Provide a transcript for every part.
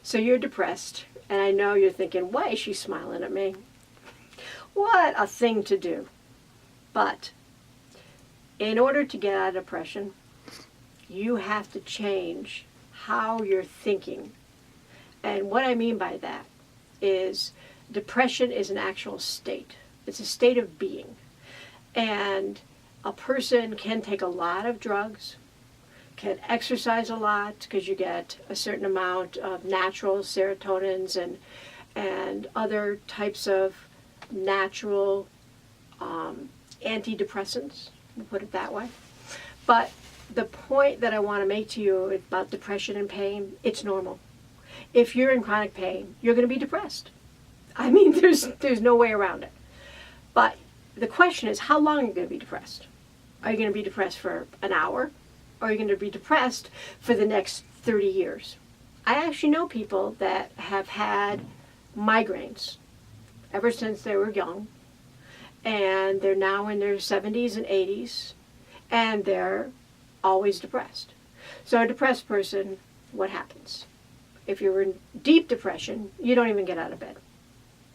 So you're depressed, and I know you're thinking, why is she smiling at me? What a thing to do. But in order to get out of depression, you have to change how you're thinking. And what I mean by that is depression is an actual state. It's a state of being. And a person can take a lot of drugs, can exercise a lot because you get a certain amount of natural serotonins and other types of natural antidepressants, we'll put it that way. But the point that I want to make to you about depression and pain, it's normal. If you're in chronic pain, you're going to be depressed. I mean, there's no way around it. But the question is, how long are you going to be depressed? Are you going to be depressed for an hour? Or are you going to be depressed for the next 30 years? I actually know people that have had migraines ever since they were young, and they're now in their 70s and 80s, and they're always depressed. So a depressed person, what happens? If you're in deep depression, you don't even get out of bed.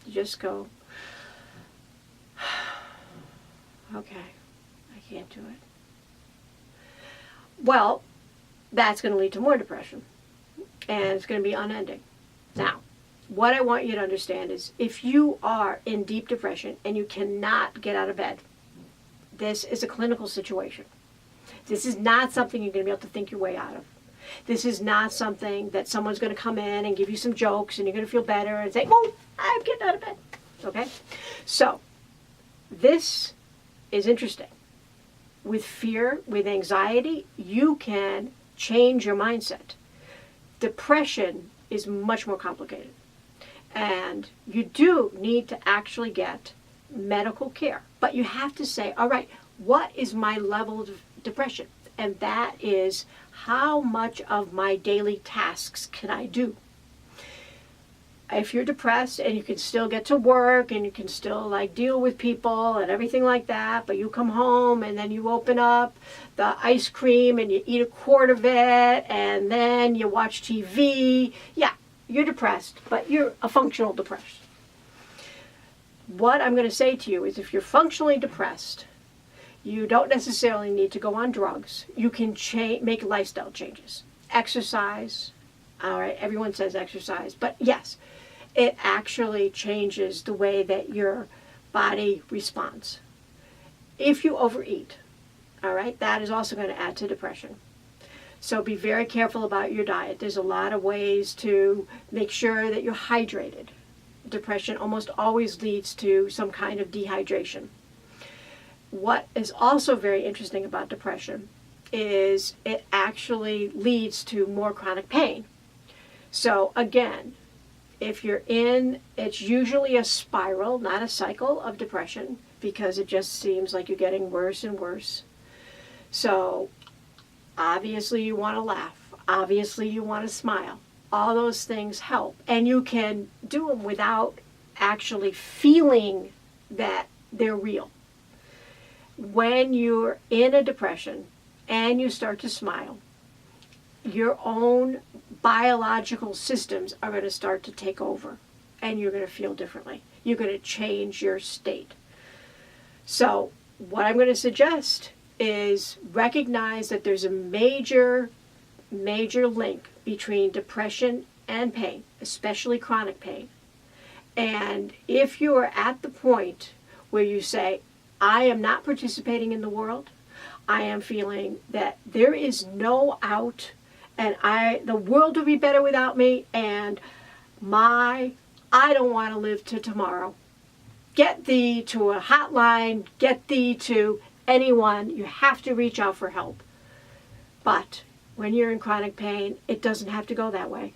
You just go, okay, I can't do it. Well, that's going to lead to more depression, and it's going to be unending. Now, what I want you to understand is if you are in deep depression and you cannot get out of bed, this is a clinical situation. This is not something you're going to be able to think your way out of. This is not something that someone's going to come in and give you some jokes and you're going to feel better and say, oh, I'm getting out of bed. Okay? So, this is interesting. With fear, with anxiety, you can change your mindset. Depression is much more complicated. And you do need to actually get medical care. But you have to say, all right, what is my level of depression? And that is, how much of my daily tasks can I do? If you're depressed and you can still get to work and you can still like deal with people and everything like that, but you come home and then you open up the ice cream and you eat a quart of it and then you watch TV, yeah, you're depressed, but you're a functional depressed. What I'm going to say to you is if you're functionally depressed, you don't necessarily need to go on drugs. You can make lifestyle changes. Exercise. All right, everyone says exercise, but yes, it actually changes the way that your body responds. If you overeat, all right, that is also going to add to depression. So be very careful about your diet. There's a lot of ways to make sure that you're hydrated. Depression almost always leads to some kind of dehydration. What is also very interesting about depression is it actually leads to more chronic pain. So again, if you're in, it's usually a spiral, not a cycle of depression, because it just seems like you're getting worse and worse. So obviously you want to laugh. Obviously you want to smile. All those things help. And you can do them without actually feeling that they're real. When you're in a depression and you start to smile, your own biological systems are going to start to take over and you're going to feel differently. You're going to change your state. So what I'm going to suggest is recognize that there's a major link between depression and pain, especially chronic pain. And if you are at the point where you say, I am not participating in the world, I am feeling that there is no out, and the world would be better without me, and I don't want to live to tomorrow. Get thee to a hotline, get thee to anyone. You have to reach out for help. But when you're in chronic pain, it doesn't have to go that way.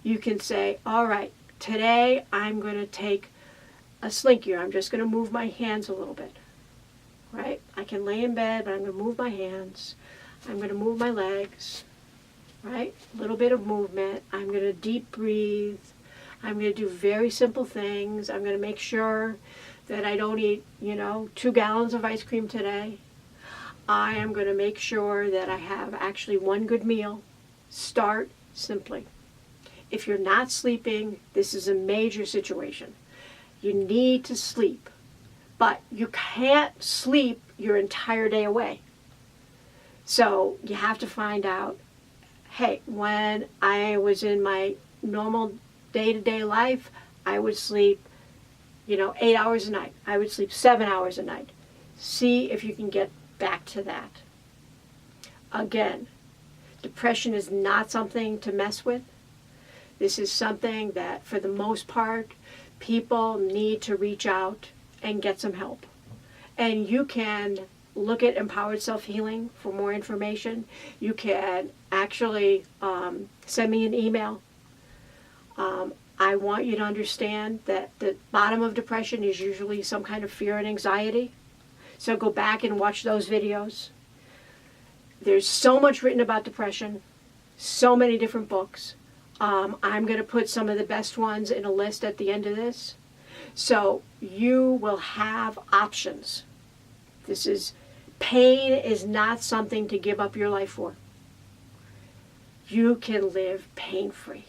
You can say, all right, today I'm going to take a slinky. I'm just going to move my hands a little bit. Right? I can lay in bed, but I'm going to move my hands. I'm going to move my legs. Right? A little bit of movement. I'm going to deep breathe. I'm going to do very simple things. I'm going to make sure that I don't eat, 2 gallons of ice cream today. I am going to make sure that I have actually one good meal. Start simply. If you're not sleeping, this is a major situation. You need to sleep, but you can't sleep your entire day away. So you have to find out, hey, when I was in my normal day-to-day life, I would sleep, 8 hours a night. I would sleep 7 hours a night. See if you can get back to that. Again, depression is not something to mess with. This is something that, for the most part, people need to reach out and get some help. And you can look at Empowered Self-Healing for more information. You can actually send me an email. I want you to understand that the bottom of depression is usually some kind of fear and anxiety. So go back and watch those videos. There's so much written about depression, so many different books. I'm going to put some of the best ones in a list at the end of this. So you will have options. Pain is not something to give up your life for. You can live pain-free.